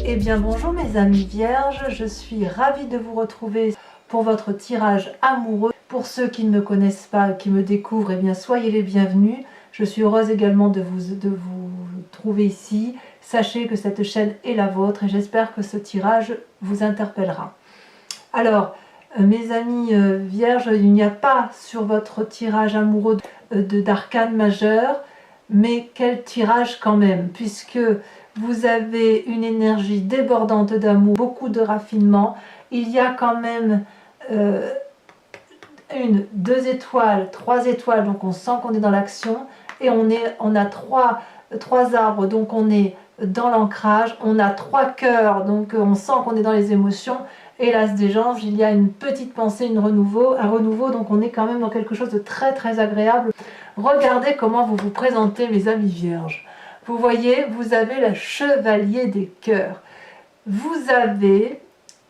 Eh bien bonjour mes amis vierges, je suis ravie de vous retrouver pour votre tirage amoureux. Pour ceux qui ne me connaissent pas, qui me découvrent, eh bien soyez les bienvenus. Je suis heureuse également de vous trouver ici. Sachez que cette chaîne est la vôtre et j'espère que ce tirage vous interpellera. Alors, mes amis vierges, il n'y a pas sur votre tirage amoureux d'arcane majeur, mais quel tirage quand même, puisque vous avez une énergie débordante d'amour, beaucoup de raffinement. Il y a quand même 2 étoiles, 3 étoiles, donc on sent qu'on est dans l'action. Et on a 3 arbres, donc on est dans l'ancrage. On a 3 cœurs, donc on sent qu'on est dans les émotions. Et l'as des anges, il y a une petite pensée, un renouveau, donc on est quand même dans quelque chose de très très agréable. Regardez comment vous vous présentez, mes amis vierges. Vous voyez, vous avez le chevalier des cœurs. Vous avez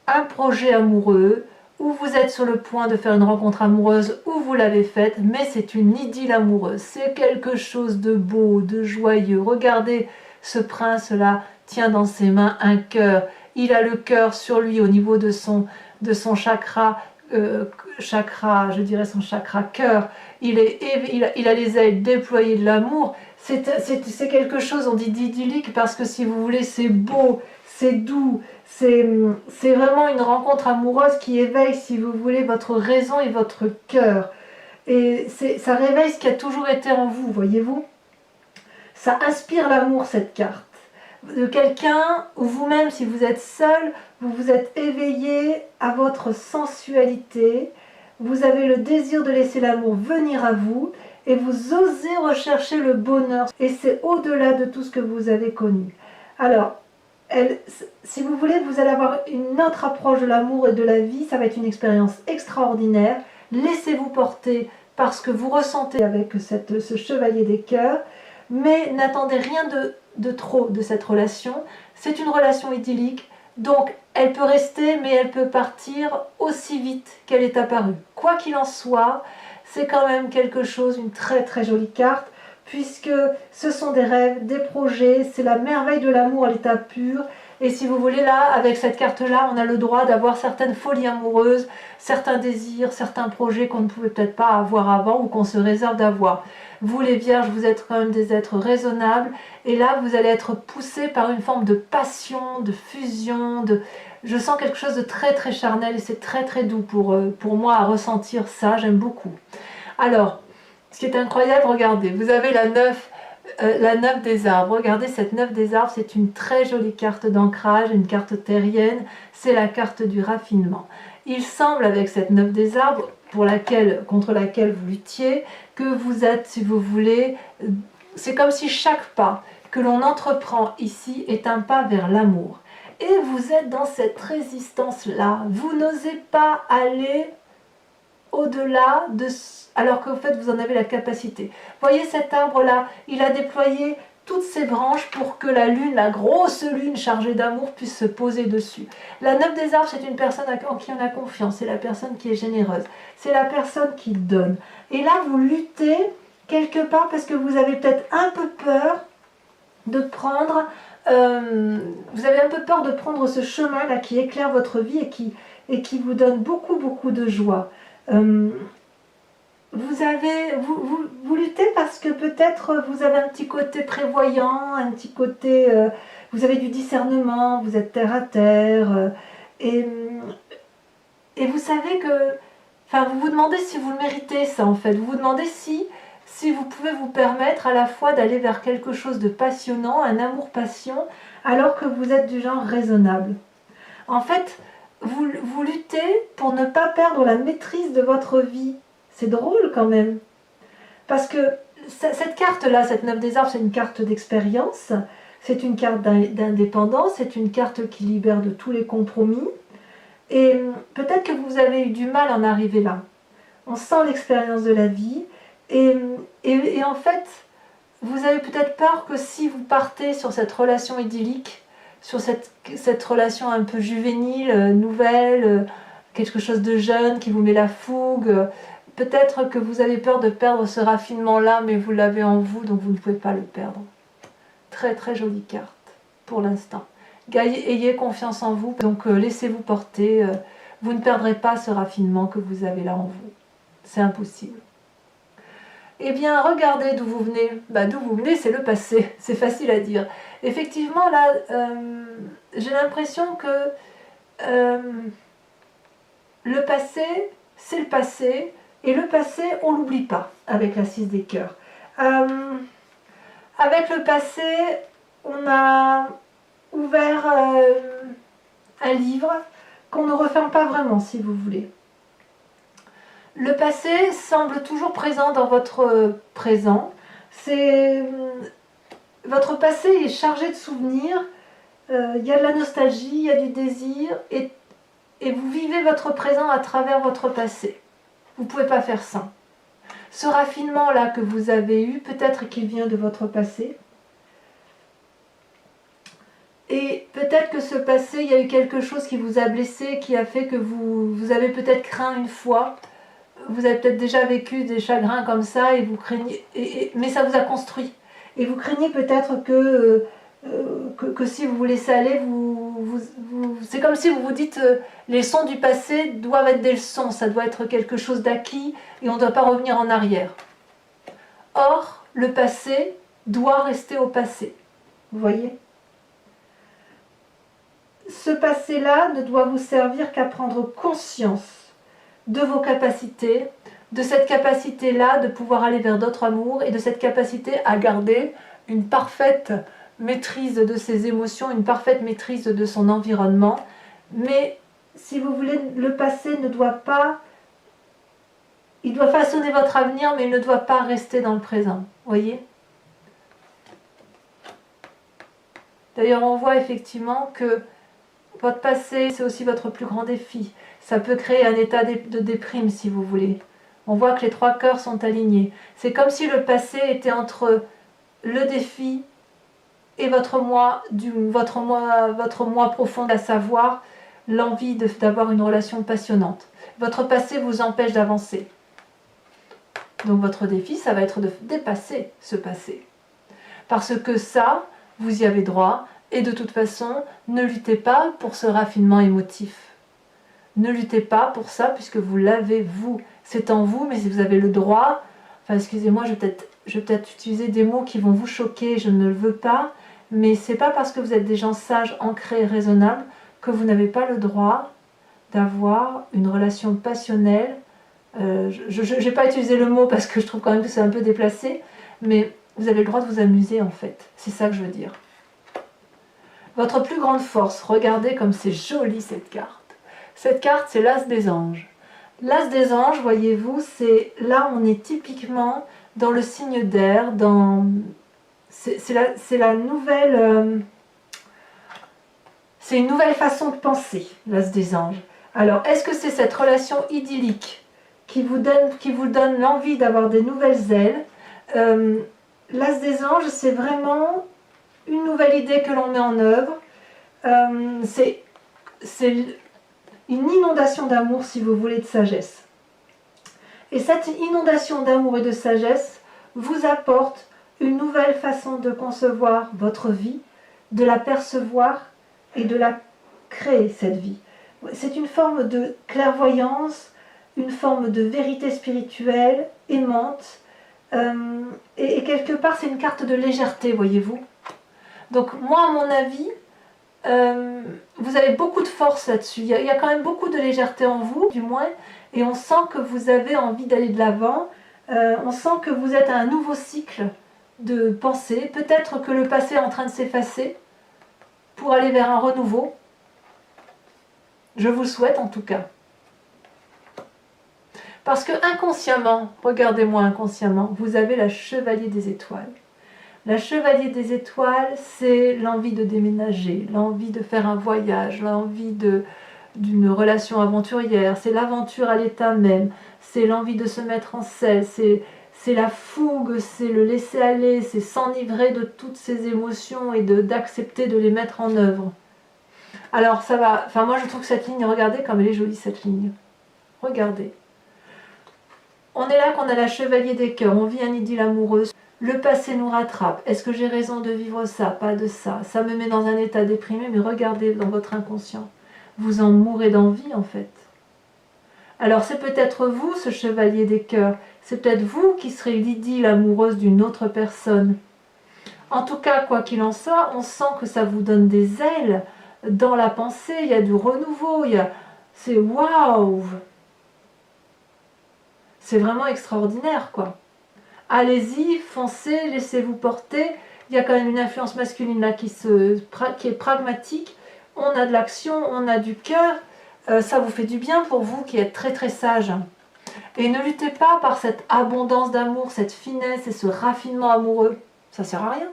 un projet amoureux, ou vous êtes sur le point de faire une rencontre amoureuse, ou vous l'avez faite, mais c'est une idylle amoureuse. C'est quelque chose de beau, de joyeux. Regardez, ce prince-là tient dans ses mains un cœur. Il a le cœur sur lui au niveau de son chakra, je dirais son chakra cœur. Il a les ailes déployées de l'amour. C'est quelque chose, on dit d'idyllique, parce que si vous voulez, c'est beau, c'est doux, c'est vraiment une rencontre amoureuse qui éveille, si vous voulez, votre raison et votre cœur. Et ça réveille ce qui a toujours été en vous, voyez-vous. Ça inspire l'amour, cette carte. De quelqu'un, ou vous-même, si vous êtes seul, vous vous êtes éveillé à votre sensualité, vous avez le désir de laisser l'amour venir à vous, et vous osez rechercher le bonheur. Et c'est au-delà de tout ce que vous avez connu. Alors, si vous voulez, vous allez avoir une autre approche de l'amour et de la vie, ça va être une expérience extraordinaire. Laissez-vous porter par ce que vous ressentez avec ce chevalier des cœurs, mais n'attendez rien de trop de cette relation. C'est une relation idyllique, donc elle peut rester, mais elle peut partir aussi vite qu'elle est apparue. Quoi qu'il en soit, c'est quand même quelque chose, une très très jolie carte, puisque ce sont des rêves, des projets, c'est la merveille de l'amour à l'état pur. Et si vous voulez, là, avec cette carte-là, on a le droit d'avoir certaines folies amoureuses, certains désirs, certains projets qu'on ne pouvait peut-être pas avoir avant ou qu'on se réserve d'avoir. Vous, les vierges, vous êtes quand même des êtres raisonnables, et là, vous allez être poussés par une forme de passion, de fusion, je sens quelque chose de très très charnel, et c'est très très doux pour moi à ressentir ça, j'aime beaucoup. Alors, ce qui est incroyable, regardez, vous avez la 9 des arbres. Regardez, cette 9 des arbres, c'est une très jolie carte d'ancrage, une carte terrienne, c'est la carte du raffinement. Il semble, avec cette 9 des arbres, contre laquelle vous luttiez, que vous êtes, si vous voulez, c'est comme si chaque pas que l'on entreprend ici est un pas vers l'amour. Et vous êtes dans cette résistance-là, vous n'osez pas aller au-delà alors qu'en fait vous en avez la capacité. Voyez cet arbre-là, il a déployé toutes ses branches pour que la lune, la grosse lune chargée d'amour, puisse se poser dessus. La 9 des arbres, c'est une personne en qui on a confiance, c'est la personne qui est généreuse, c'est la personne qui donne. Et là, vous luttez quelque part parce que vous avez peut-être un peu peur de prendre, ce chemin-là qui éclaire votre vie et qui vous donne beaucoup, beaucoup de joie. Vous luttez parce que peut-être vous avez un petit côté prévoyant, un petit côté, vous avez du discernement, vous êtes terre à terre, et vous savez que, enfin, vous vous demandez si vous le méritez, ça en fait, vous vous demandez si vous pouvez vous permettre à la fois d'aller vers quelque chose de passionnant, un amour-passion, alors que vous êtes du genre raisonnable. En fait, vous luttez pour ne pas perdre la maîtrise de votre vie. C'est drôle quand même. Parce que cette carte-là, cette 9 des arbres, c'est une carte d'expérience, c'est une carte d'indépendance, c'est une carte qui libère de tous les compromis. Et peut-être que vous avez eu du mal à en arriver là. On sent l'expérience de la vie. Et en fait, vous avez peut-être peur que si vous partez sur cette relation idyllique, sur cette relation un peu juvénile, nouvelle, quelque chose de jeune qui vous met la fougue, peut-être que vous avez peur de perdre ce raffinement-là, mais vous l'avez en vous, donc vous ne pouvez pas le perdre. Très très jolie carte, pour l'instant. ayez confiance en vous, donc laissez-vous porter, vous ne perdrez pas ce raffinement que vous avez là en vous, c'est impossible. Eh bien, regardez d'où vous venez. D'où vous venez, c'est le passé. C'est facile à dire. Effectivement, là, j'ai l'impression que le passé, c'est le passé. Et le passé, on ne l'oublie pas avec la 6 des cœurs. Avec le passé, on a ouvert un livre qu'on ne referme pas vraiment, si vous voulez. Le passé semble toujours présent dans votre présent. Votre passé est chargé de souvenirs. Il y a de la nostalgie, il y a du désir. Et vous vivez votre présent à travers votre passé. Vous ne pouvez pas faire sans. Ce raffinement-là que vous avez eu, peut-être qu'il vient de votre passé. Et peut-être que ce passé, il y a eu quelque chose qui vous a blessé, qui a fait que vous avez peut-être craint une fois. Vous avez peut-être déjà vécu des chagrins comme ça et vous craignez, mais ça vous a construit. Et vous craignez peut-être que si vous vous laissez aller, c'est comme si vous vous dites les leçons du passé doivent être des leçons, ça doit être quelque chose d'acquis et on ne doit pas revenir en arrière. Or, le passé doit rester au passé. Vous voyez ? Ce passé-là ne doit vous servir qu'à prendre conscience de vos capacités, de cette capacité-là de pouvoir aller vers d'autres amours et de cette capacité à garder une parfaite maîtrise de ses émotions, une parfaite maîtrise de son environnement. Mais si vous voulez, le passé ne doit pas... Il doit façonner votre avenir, mais il ne doit pas rester dans le présent. Voyez ? D'ailleurs, on voit effectivement que votre passé, c'est aussi votre plus grand défi. Ça peut créer un état de déprime, si vous voulez. On voit que les 3 cœurs sont alignés. C'est comme si le passé était entre le défi et votre moi profond, à savoir l'envie d'avoir une relation passionnante. Votre passé vous empêche d'avancer. Donc votre défi, ça va être de dépasser ce passé. Parce que ça, vous y avez droit. Et de toute façon, ne luttez pas pour ce raffinement émotif. Ne luttez pas pour ça, puisque vous l'avez, vous. C'est en vous, mais si vous avez le droit... Enfin, excusez-moi, je vais peut-être utiliser des mots qui vont vous choquer, je ne le veux pas. Mais c'est pas parce que vous êtes des gens sages, ancrés, raisonnables, que vous n'avez pas le droit d'avoir une relation passionnelle. Je n'ai pas utilisé le mot parce que je trouve quand même que c'est un peu déplacé, mais vous avez le droit de vous amuser en fait. C'est ça que je veux dire. Votre plus grande force, regardez comme c'est joli cette carte. Cette carte, c'est l'As des anges. L'As des anges, voyez-vous, c'est là on est typiquement dans le signe d'air, c'est la nouvelle... c'est une nouvelle façon de penser, l'As des anges. Alors, est-ce que c'est cette relation idyllique qui vous donne l'envie d'avoir des nouvelles ailes? L'As des anges, c'est vraiment une nouvelle idée que l'on met en œuvre. C'est une inondation d'amour, si vous voulez, de sagesse. Et cette inondation d'amour et de sagesse vous apporte une nouvelle façon de concevoir votre vie, de la percevoir et de la créer, cette vie. C'est une forme de clairvoyance, une forme de vérité spirituelle, aimante, et quelque part c'est une carte de légèreté, voyez-vous. Donc moi, à mon avis, vous avez beaucoup de force là-dessus. Il y a quand même beaucoup de légèreté en vous, du moins, et on sent que vous avez envie d'aller de l'avant. On sent que vous êtes à un nouveau cycle de pensée. Peut-être que le passé est en train de s'effacer pour aller vers un renouveau. Je vous le souhaite en tout cas. Parce que inconsciemment, regardez-moi inconsciemment, vous avez la chevalier des étoiles. La chevalier des étoiles, c'est l'envie de déménager, l'envie de faire un voyage, l'envie d'une relation aventurière, c'est l'aventure à l'état même, c'est l'envie de se mettre en selle, c'est la fougue, c'est le laisser aller, c'est s'enivrer de toutes ces émotions et d'accepter de les mettre en œuvre. Alors ça va, enfin moi je trouve que cette ligne, regardez comme elle est jolie cette ligne. Regardez. On est là qu'on a la chevalier des cœurs, on vit un idylle amoureuse. Le passé nous rattrape. Est-ce que j'ai raison de vivre ça? Pas de ça. Ça me met dans un état déprimé, mais regardez dans votre inconscient. Vous en mourrez d'envie en fait. Alors c'est peut-être vous, ce chevalier des cœurs. C'est peut-être vous qui serez l'idylle amoureuse d'une autre personne. En tout cas, quoi qu'il en soit, on sent que ça vous donne des ailes dans la pensée. Il y a du renouveau. C'est waouh! C'est vraiment extraordinaire, quoi. Allez-y, foncez, laissez-vous porter. Il y a quand même une influence masculine là qui est pragmatique. On a de l'action, on a du cœur. Ça vous fait du bien pour vous qui êtes très très sage. Et ne luttez pas par cette abondance d'amour, cette finesse et ce raffinement amoureux. Ça sert à rien.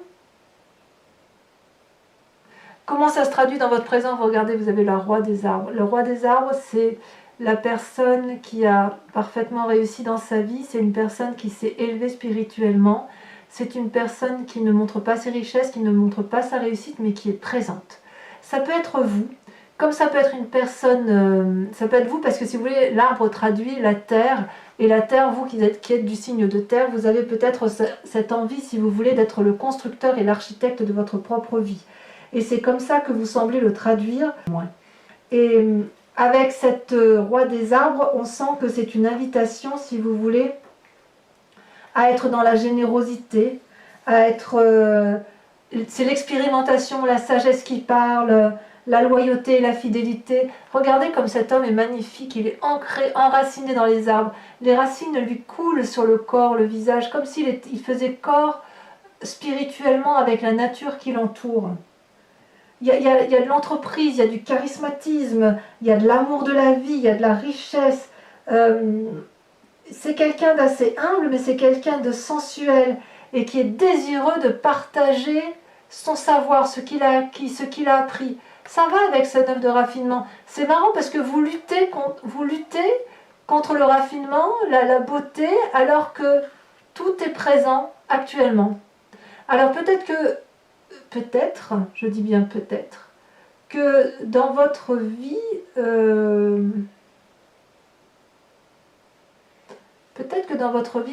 Comment ça se traduit dans votre présent? Vous regardez, vous avez le roi des arbres. Le roi des arbres, c'est la personne qui a parfaitement réussi dans sa vie. C'est une personne qui s'est élevée spirituellement. C'est une personne qui ne montre pas ses richesses, qui ne montre pas sa réussite, mais qui est présente. Ça peut être vous, comme ça peut être une personne, ça peut être vous, parce que si vous voulez, l'arbre traduit la terre, et la terre, vous qui êtes du signe de terre, vous avez peut-être cette envie, si vous voulez, d'être le constructeur et l'architecte de votre propre vie. Et c'est comme ça que vous semblez le traduire. Et avec cette roi des arbres, on sent que c'est une invitation, si vous voulez, à être dans la générosité, à être... c'est l'expérimentation, la sagesse qui parle, la loyauté, la fidélité. Regardez comme cet homme est magnifique, il est ancré, enraciné dans les arbres. Les racines lui coulent sur le corps, le visage, comme s'il faisait corps spirituellement avec la nature qui l'entoure. Il y a de l'entreprise, il y a du charismatisme, il y a de l'amour de la vie, il y a de la richesse. C'est quelqu'un d'assez humble, mais c'est quelqu'un de sensuel et qui est désireux de partager son savoir, ce qu'il a appris. Ça va avec cette œuvre de raffinement. C'est marrant parce que vous luttez contre le raffinement, la beauté, alors que tout est présent actuellement. Alors peut-être, je dis bien peut-être, que dans votre vie,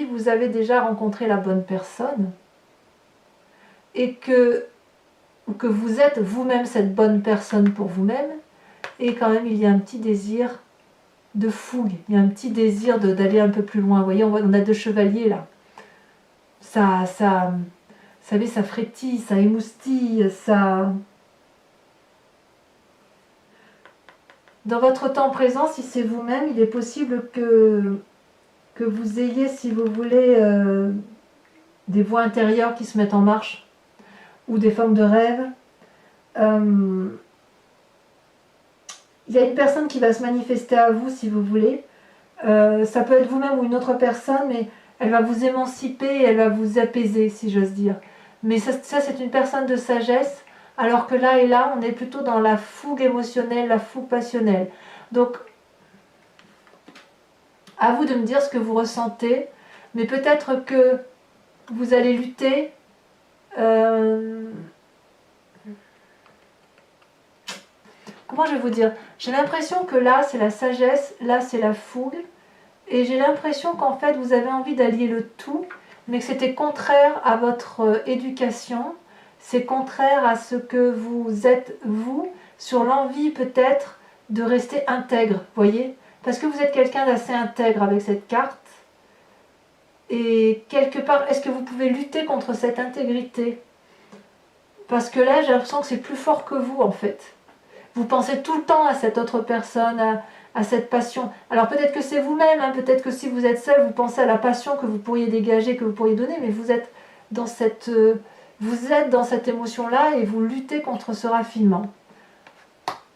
vous avez déjà rencontré la bonne personne et que vous êtes vous-même cette bonne personne pour vous-même, et quand même il y a un petit désir de fougue, il y a un petit désir d'aller un peu plus loin. Vous voyez, on a deux chevaliers là. Vous savez, ça frétille, ça émoustille, ça... Dans votre temps présent, si c'est vous-même, il est possible que vous ayez, si vous voulez, des voix intérieures qui se mettent en marche, ou des formes de rêve. Il y a une personne qui va se manifester à vous, si vous voulez. Ça peut être vous-même ou une autre personne, mais elle va vous émanciper, elle va vous apaiser, si j'ose dire. Mais ça c'est une personne de sagesse, alors que là et là, on est plutôt dans la fougue émotionnelle, la fougue passionnelle. Donc, à vous de me dire ce que vous ressentez, mais peut-être que vous allez lutter. Comment je vais vous dire? J'ai l'impression que là, c'est la sagesse, là, c'est la fougue. Et j'ai l'impression qu'en fait, vous avez envie d'allier le tout, mais que c'était contraire à votre éducation. C'est contraire à ce que vous êtes, vous, sur l'envie peut-être de rester intègre, voyez? Parce que vous êtes quelqu'un d'assez intègre avec cette carte. Et quelque part, est-ce que vous pouvez lutter contre cette intégrité? Parce que là, j'ai l'impression que c'est plus fort que vous, en fait. Vous pensez tout le temps à cette autre personne, à cette passion. Alors peut-être que c'est vous-même, hein, peut-être que si vous êtes seul, vous pensez à la passion que vous pourriez dégager, que vous pourriez donner, mais vous êtes dans cette émotion-là et vous luttez contre ce raffinement.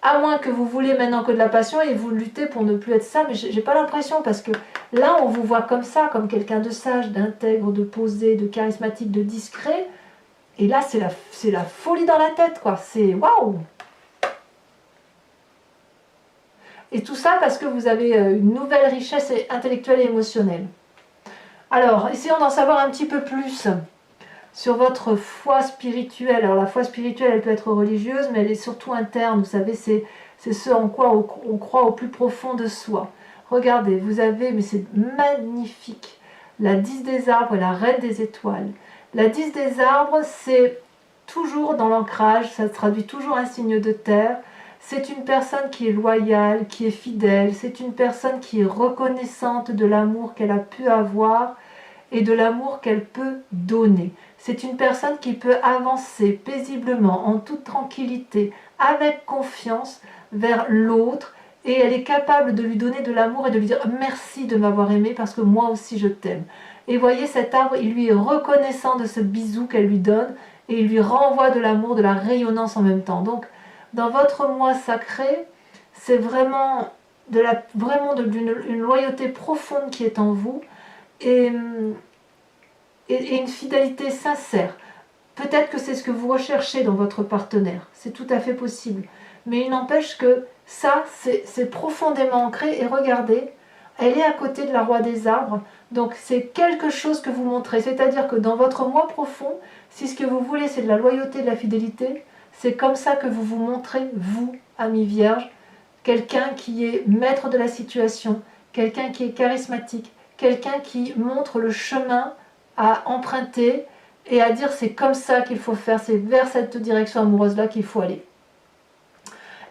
À moins que vous vouliez maintenant que de la passion et vous luttez pour ne plus être ça, mais j'ai pas l'impression, parce que là on vous voit comme ça, comme quelqu'un de sage, d'intègre, de posé, de charismatique, de discret, et là c'est la folie dans la tête, quoi, c'est waouh! Et tout ça parce que vous avez une nouvelle richesse intellectuelle et émotionnelle. Alors, essayons d'en savoir un petit peu plus sur votre foi spirituelle. Alors la foi spirituelle, elle peut être religieuse, mais elle est surtout interne. Vous savez, c'est ce en quoi on croit au plus profond de soi. Regardez, vous avez, mais c'est magnifique, la 10 des arbres et la reine des étoiles. La 10 des arbres, c'est toujours dans l'ancrage, ça traduit toujours un signe de terre. C'est une personne qui est loyale, qui est fidèle, c'est une personne qui est reconnaissante de l'amour qu'elle a pu avoir et de l'amour qu'elle peut donner. C'est une personne qui peut avancer paisiblement, en toute tranquillité, avec confiance vers l'autre, et elle est capable de lui donner de l'amour et de lui dire merci de m'avoir aimé parce que moi aussi je t'aime. Et voyez, cet arbre, il lui est reconnaissant de ce bisou qu'elle lui donne et il lui renvoie de l'amour, de la rayonnance en même temps. Donc, dans votre moi sacré, c'est vraiment une loyauté profonde qui est en vous et une fidélité sincère. Peut-être que c'est ce que vous recherchez dans votre partenaire, c'est tout à fait possible. Mais il n'empêche que ça, c'est profondément ancré. Et regardez, elle est à côté de la roi des arbres. Donc c'est quelque chose que vous montrez. C'est-à-dire que dans votre moi profond, si ce que vous voulez c'est de la loyauté, de la fidélité, c'est comme ça que vous vous montrez, vous, ami vierge, quelqu'un qui est maître de la situation, quelqu'un qui est charismatique, quelqu'un qui montre le chemin à emprunter et à dire c'est comme ça qu'il faut faire, c'est vers cette direction amoureuse-là qu'il faut aller.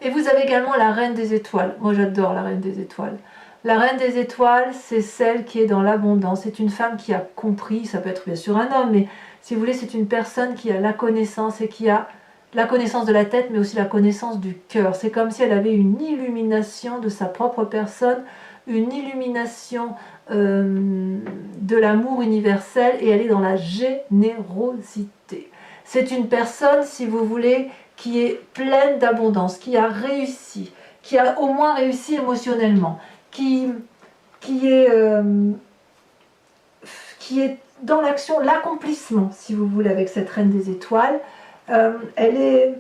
Et vous avez également la reine des étoiles. Moi j'adore la reine des étoiles. La reine des étoiles, c'est celle qui est dans l'abondance. C'est une femme qui a compris, ça peut être bien sûr un homme, mais si vous voulez, c'est une personne qui a la connaissance et qui a la connaissance de la tête, mais aussi la connaissance du cœur. C'est comme si elle avait une illumination de sa propre personne, une illumination de l'amour universel, et elle est dans la générosité. C'est une personne, si vous voulez, qui est pleine d'abondance, qui a réussi, qui a au moins réussi émotionnellement, qui est dans l'action, l'accomplissement, si vous voulez, avec cette reine des étoiles. Elle est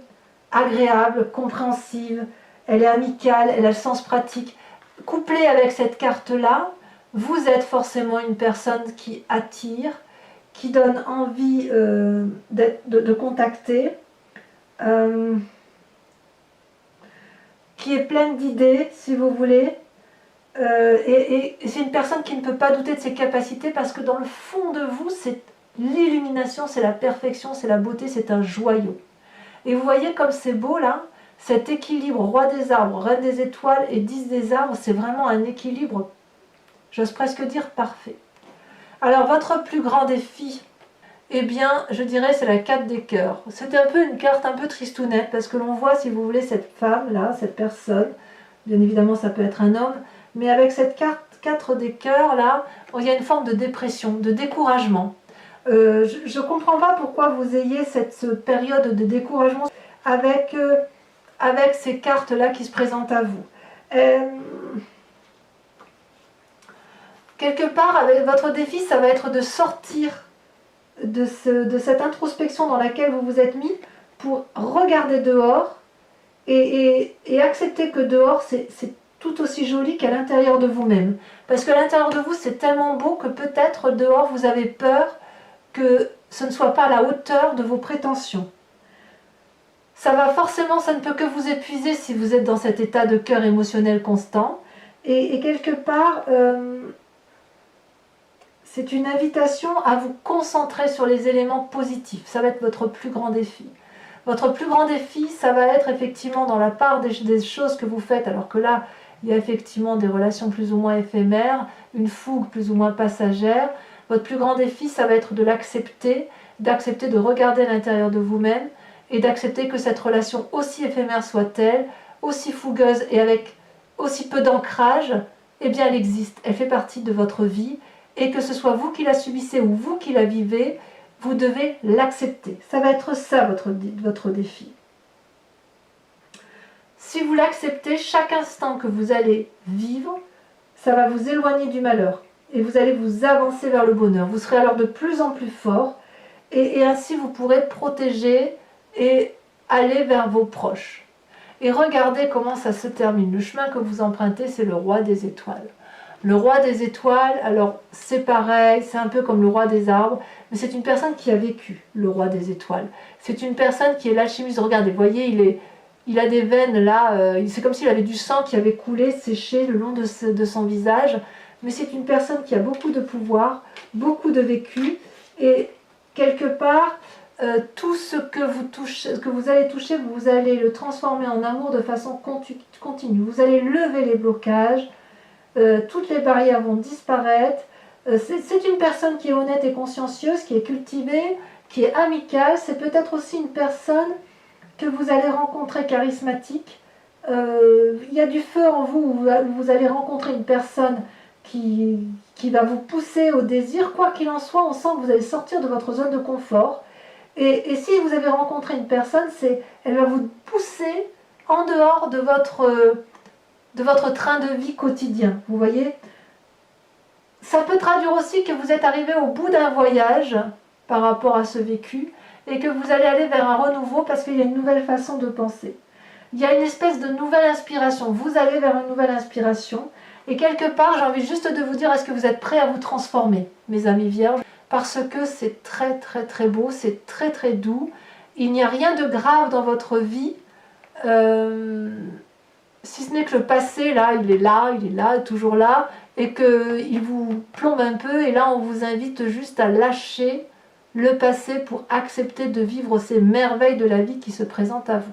agréable, compréhensive, elle est amicale, elle a le sens pratique. Couplée avec cette carte-là, vous êtes forcément une personne qui attire, qui donne envie de contacter, qui est pleine d'idées, si vous voulez, et c'est une personne qui ne peut pas douter de ses capacités parce que dans le fond de vous, c'est l'illumination, c'est la perfection, c'est la beauté, c'est un joyau. Et vous voyez comme c'est beau là, cet équilibre, roi des arbres, reine des étoiles et 10 des arbres, c'est vraiment un équilibre, j'ose presque dire parfait. Alors votre plus grand défi, eh bien, je dirais c'est la 4 des cœurs. C'était un peu une carte un peu tristounette parce que l'on voit, si vous voulez, cette femme-là, cette personne, bien évidemment ça peut être un homme, mais avec cette carte 4 des cœurs-là, il y a une forme de dépression, de découragement. Je ne comprends pas pourquoi vous ayez cette période de découragement avec ces cartes-là qui se présentent à vous. Quelque part, avec votre défi, ça va être de sortir de cette introspection dans laquelle vous vous êtes mis pour regarder dehors et accepter que dehors, c'est tout aussi joli qu'à l'intérieur de vous-même. Parce qu'à l'intérieur de vous, c'est tellement beau que peut-être dehors, vous avez peur que ce ne soit pas à la hauteur de vos prétentions. Ça ne peut que vous épuiser si vous êtes dans cet état de cœur émotionnel constant. Et quelque part, c'est une invitation à vous concentrer sur les éléments positifs. Ça va être votre plus grand défi. Votre plus grand défi, ça va être effectivement dans la part des choses que vous faites, alors que là, il y a effectivement des relations plus ou moins éphémères, une fougue plus ou moins passagère. Votre plus grand défi, ça va être de l'accepter, d'accepter de regarder à l'intérieur de vous-même et d'accepter que cette relation, aussi éphémère soit-elle, aussi fougueuse et avec aussi peu d'ancrage, eh bien elle existe, elle fait partie de votre vie et que ce soit vous qui la subissez ou vous qui la vivez, vous devez l'accepter. Ça va être ça votre défi. Si vous l'acceptez, chaque instant que vous allez vivre, ça va vous éloigner du malheur. Et vous allez vous avancer vers le bonheur. Vous serez alors de plus en plus fort. Et ainsi, vous pourrez protéger et aller vers vos proches. Et regardez comment ça se termine. Le chemin que vous empruntez, c'est le roi des étoiles. Le roi des étoiles, alors c'est pareil, c'est un peu comme le roi des arbres, mais c'est une personne qui a vécu, le roi des étoiles. C'est une personne qui est l'alchimiste. Regardez, vous voyez, il a des veines là, c'est comme s'il avait du sang qui avait coulé, séché le long de son visage. Mais c'est une personne qui a beaucoup de pouvoir, beaucoup de vécu, et quelque part, tout ce que vous touchez, ce que vous allez toucher, vous allez le transformer en amour de façon continue. Vous allez lever les blocages, toutes les barrières vont disparaître. C'est une personne qui est honnête et consciencieuse, qui est cultivée, qui est amicale. C'est peut-être aussi une personne que vous allez rencontrer charismatique. Il y a du feu en vous, vous allez rencontrer une personne qui va vous pousser au désir. Quoi qu'il en soit, on sent que vous allez sortir de votre zone de confort. Et si vous avez rencontré une personne, elle va vous pousser en dehors de votre train de vie quotidien. Vous voyez? Ça peut traduire aussi que vous êtes arrivé au bout d'un voyage par rapport à ce vécu et que vous allez aller vers un renouveau parce qu'il y a une nouvelle façon de penser. Il y a une espèce de nouvelle inspiration. Vous allez vers une nouvelle inspiration. Et quelque part, j'ai envie juste de vous dire, est-ce que vous êtes prêts à vous transformer, mes amis vierges? Parce que c'est très très très beau, c'est très très doux. Il n'y a rien de grave dans votre vie. Si ce n'est que le passé, là, il est là, toujours là, et qu'il vous plombe un peu, et là on vous invite juste à lâcher le passé pour accepter de vivre ces merveilles de la vie qui se présentent à vous.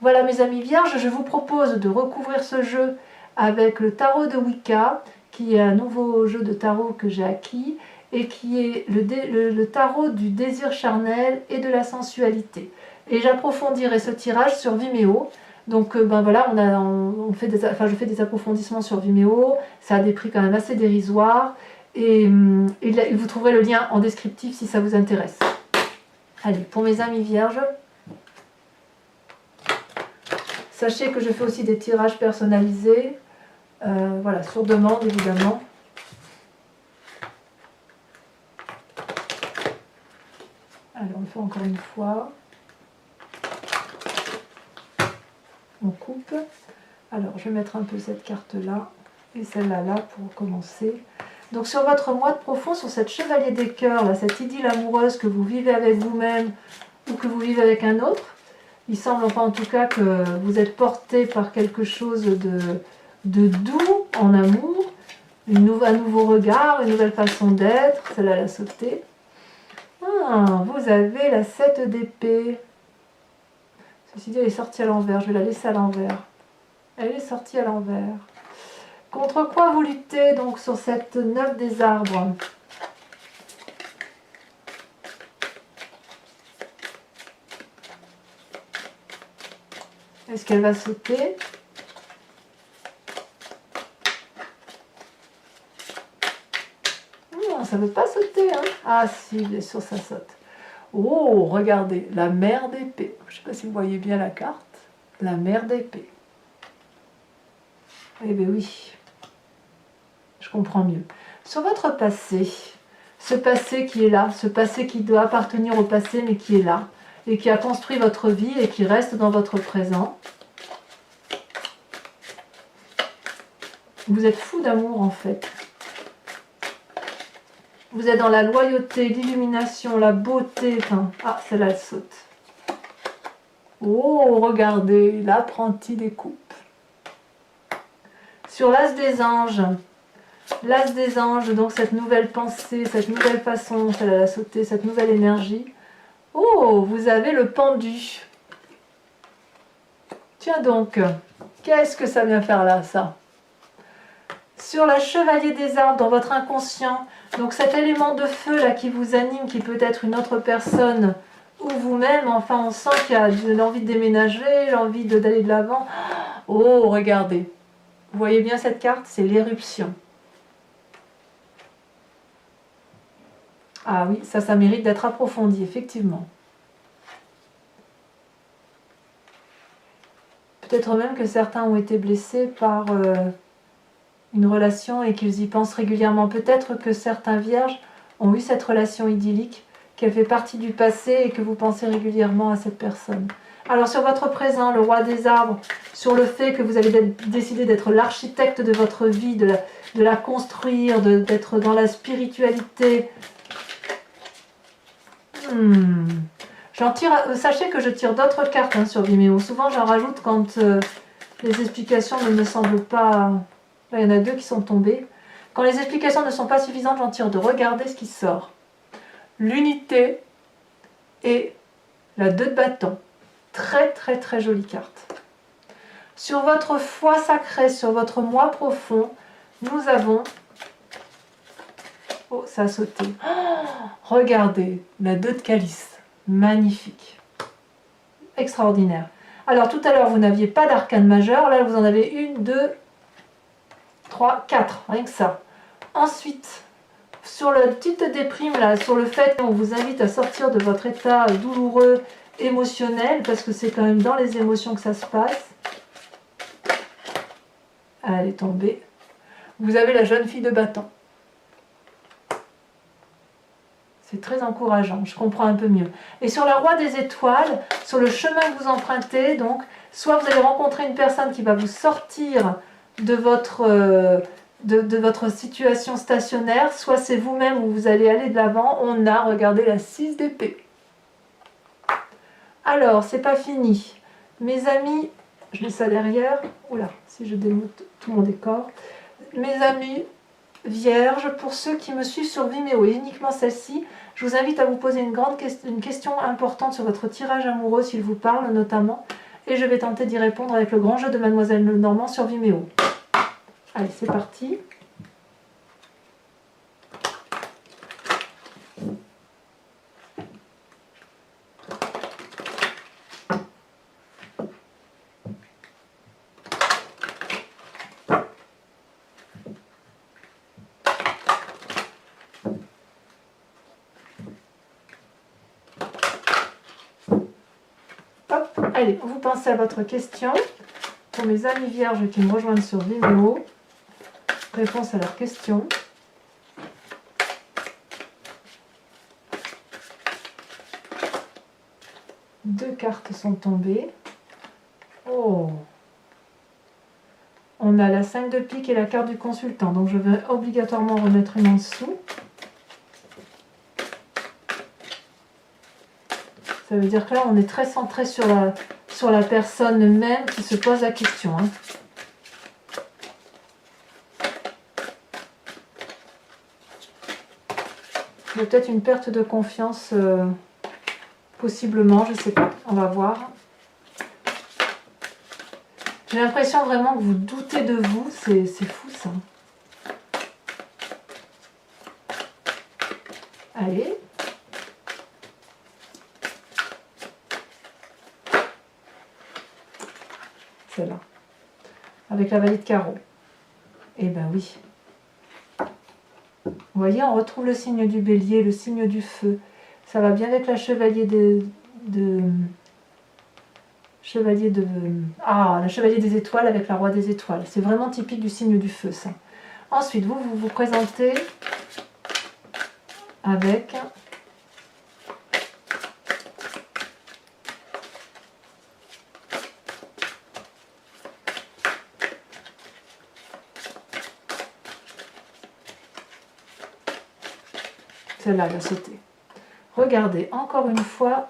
Voilà mes amis vierges, je vous propose de recouvrir ce jeu avec le tarot de Wicca, qui est un nouveau jeu de tarot que j'ai acquis, et qui est le tarot du désir charnel et de la sensualité. Et j'approfondirai ce tirage sur Vimeo. Donc ben voilà, je fais des approfondissements sur Vimeo, ça a des prix quand même assez dérisoires, et vous trouverez le lien en descriptif si ça vous intéresse. Allez, pour mes amis vierges, sachez que je fais aussi des tirages personnalisés, voilà, sur demande évidemment. Alors on le fait encore une fois. On coupe. Alors je vais mettre un peu cette carte là et celle-là là pour commencer. Donc sur votre moi de profond, sur cette chevalier des cœurs, là, cette idylle amoureuse que vous vivez avec vous-même ou que vous vivez avec un autre, il semble enfin en tout cas que vous êtes porté par quelque chose de doux en amour, un nouveau regard, une nouvelle façon d'être. Celle-là elle a sauté. Vous avez la 7 d'épée. Ceci dit, elle est sortie à l'envers. Je vais la laisser à l'envers. Elle est sortie à l'envers. Contre quoi vous luttez donc sur cette 9 des arbres? Est-ce qu'elle va sauter? Non, ça ne veut pas sauter. Hein. Ah si, bien sûr, ça saute. Oh, regardez, la mer d'épée. Je ne sais pas si vous voyez bien la carte. La mer d'épée. Eh bien oui, je comprends mieux. Sur votre passé, ce passé qui est là, ce passé qui doit appartenir au passé mais qui est là, et qui a construit votre vie et qui reste dans votre présent. Vous êtes fou d'amour en fait. Vous êtes dans la loyauté, l'illumination, la beauté. Enfin, ah, celle-là, elle saute. Oh, regardez, l'apprenti des coupes. Sur l'as des anges, donc cette nouvelle pensée, cette nouvelle façon, celle-là, elle a sauté, cette nouvelle énergie. Oh, vous avez le pendu. Tiens donc, qu'est-ce que ça vient faire là, ça? Sur la chevalier des arbres, dans votre inconscient, donc cet élément de feu là qui vous anime, qui peut être une autre personne ou vous-même, enfin on sent qu'il y a l'envie de déménager, l'envie d'aller de l'avant. Oh, regardez, vous voyez bien cette carte, c'est l'éruption. Ah oui, ça mérite d'être approfondi, effectivement. Peut-être même que certains ont été blessés par une relation et qu'ils y pensent régulièrement. Peut-être que certains vierges ont eu cette relation idyllique, qu'elle fait partie du passé et que vous pensez régulièrement à cette personne. Alors sur votre présent, le roi des arbres, sur le fait que vous avez décidé d'être l'architecte de votre vie, de la construire, d'être dans la spiritualité. Sachez que je tire d'autres cartes sur Vimeo. Souvent j'en rajoute quand les explications ne me semblent pas... Là, il y en a 2 qui sont tombées. Quand les explications ne sont pas suffisantes, j'en tire 2. Regardez ce qui sort. l'unité et la 2 de bâton. Très très très jolie carte. Sur votre foi sacrée, sur votre moi profond, nous avons... Oh, ça a sauté. Oh, regardez, la 2 de calice. Magnifique. Extraordinaire. Alors tout à l'heure, vous n'aviez pas d'arcane majeur. Là, vous en avez 1, 2, 3, 4. Rien que ça. Ensuite, sur la petite déprime, là, sur le fait qu'on vous invite à sortir de votre état douloureux, émotionnel, parce que c'est quand même dans les émotions que ça se passe. Elle est tombée. Vous avez la jeune fille de bâton. C'est très encourageant, je comprends un peu mieux. Et sur la roue des étoiles, sur le chemin que vous empruntez, donc, soit vous allez rencontrer une personne qui va vous sortir de votre situation stationnaire, soit c'est vous-même où vous allez aller de l'avant. On a, regardez, la 6 d'épée. Alors, c'est pas fini. Mes amis, je mets ça derrière. Oula, si je démonte tout mon décor. Mes amis vierges, pour ceux qui me suivent sur Vimeo et uniquement celle-ci, je vous invite à vous poser une question importante sur votre tirage amoureux, s'il vous parle notamment, et je vais tenter d'y répondre avec le grand jeu de Mademoiselle Lenormand sur Vimeo. Allez, c'est parti. Hop, allez, vous pensez à votre question. Pour mes amis vierges qui me rejoignent sur Vimeo, réponse à leur question. Deux cartes sont tombées. Oh! On a la 5 de pique et la carte du consultant. Donc je vais obligatoirement remettre une en dessous. Ça veut dire que là, on est très centré sur la personne même qui se pose la question. Hein. Il y a peut-être une perte de confiance, possiblement, je ne sais pas. On va voir. J'ai l'impression vraiment que vous doutez de vous. C'est fou, ça. Allez. Celle-là, avec la valide carreau. Eh ben oui. Vous voyez, on retrouve le signe du bélier, le signe du feu. Ça va bien avec la chevalier la chevalier des étoiles avec la roi des étoiles. C'est vraiment typique du signe du feu, ça. Ensuite, vous vous présentez avec... Celle-là, elle a sauté. Regardez, encore une fois,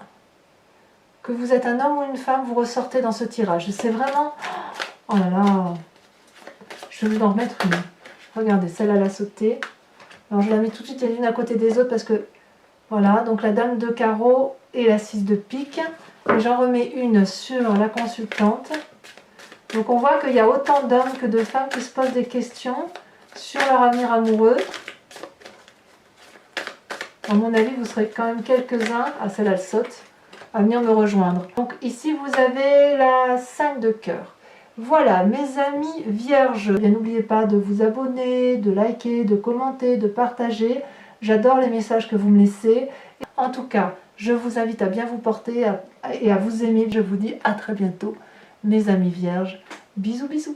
que vous êtes un homme ou une femme, vous ressortez dans ce tirage. C'est vraiment... Oh là là. Je vais vous en remettre une. Regardez, celle-là, elle a sauté. Alors, je la mets tout de suite l'une à côté des autres parce que... Voilà, donc la dame de carreau et la 6 de pique. Et j'en remets une sur la consultante. Donc, on voit qu'il y a autant d'hommes que de femmes qui se posent des questions sur leur avenir amoureux. À mon avis, vous serez quand même quelques-uns, celle-là elle saute, à venir me rejoindre. Donc ici, vous avez la 5 de cœur. Voilà, mes amis vierges, n'oubliez pas de vous abonner, de liker, de commenter, de partager. J'adore les messages que vous me laissez. En tout cas, je vous invite à bien vous porter et à vous aimer. Je vous dis à très bientôt, mes amis vierges. Bisous, bisous.